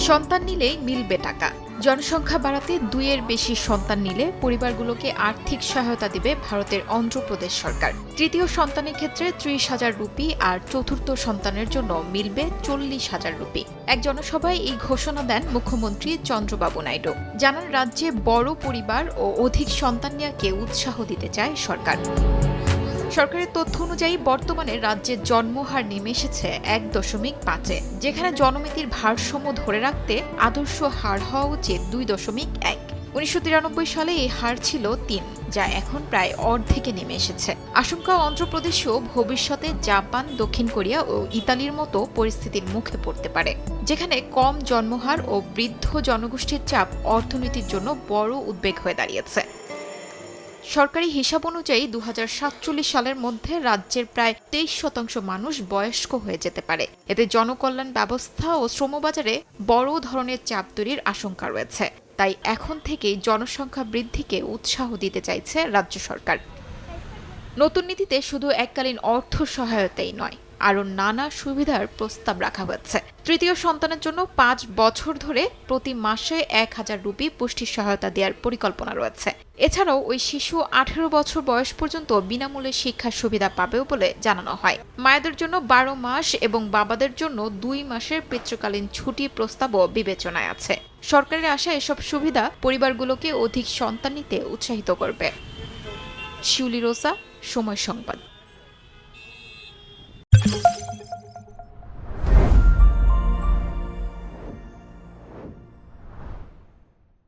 সন্তান নিলেই মিলবে টাকা। জনসংখ্যা বাড়াতে 2-এর বেশি সন্তান নিলে পরিবারগুলোকে আর্থিক সহায়তা দিবে ভারতের অন্ধ্রপ্রদেশ সরকার। তৃতীয় সন্তানের ক্ষেত্রে 30,000 রুপি আর চতুর্থ সন্তানের জন্য মিলবে 40,000 রুপি। এক জনসভায় এই ঘোষণা দেন মুখ্যমন্ত্রী চন্দ্রবাবু নাইডু। জানান, রাজ্যে বড় পরিবার ও অধিক সন্তান নেওয়াকে উৎসাহ দিতে চায় সরকার। সরকারের তথ্য অনুযায়ী বর্তমানে রাজ্যের জন্মহার নেমে এসেছে 1.5-এ, যেখানে জনমিতির ভারসাম্য ধরে রাখতে আদর্শ হার হওয়া উচিত 2.1। 1993 সালে এই হার ছিল 3, যা এখন প্রায় অর্ধেকে নেমে এসেছে। আশঙ্কা, অন্ধ্রপ্রদেশও ভবিষ্যতে জাপান, দক্ষিণ কোরিয়া ও ইতালির মতো পরিস্থিতির মুখে পড়তে পারে, যেখানে কম জন্মহার ও বৃদ্ধ জনগোষ্ঠীর চাপ অর্থনীতির জন্য বড় উদ্বেগ হয়ে দাঁড়িয়েছে। সরকারি হিসাব অনুযায়ী 2047 সালের মধ্যে রাজ্যের প্রায় 23% মানুষ বয়স্ক হয়ে যেতে পারে। এতে জনকল্যাণ ব্যবস্থা ও শ্রমবাজারে বড় ধরনের চাপ তৈরির আশঙ্কা রয়েছে। তাই এখন থেকেই জনসংখ্যা বৃদ্ধিকে উৎসাহ দিতে চাইছে রাজ্য সরকার। নতুন নীতিতে শুধু এককালীন অর্থ সহায়তাই নয়, আরও নানা সুবিধার প্রস্তাব রাখা হয়েছে। তৃতীয় সন্তানের জন্য 5 বছর ধরে প্রতি মাসে 1,000 রুপি পুষ্টি সহায়তা দেওয়ার পরিকল্পনা রয়েছে। এছাড়াও ওই শিশু 18 বছর বয়স পর্যন্ত বিনামূল্যে শিক্ষার সুবিধা পাবেও বলে জানানো হয়। মায়েদের জন্য 12 মাস এবং বাবাদের জন্য 2 মাসের পিতৃকালীন ছুটি প্রস্তাবও বিবেচনায় আছে। সরকারের আশা, এসব সুবিধা পরিবারগুলোকে অধিক সন্তান নিতে উৎসাহিত করবে। শিউলি রোসা, সময় সংবাদ।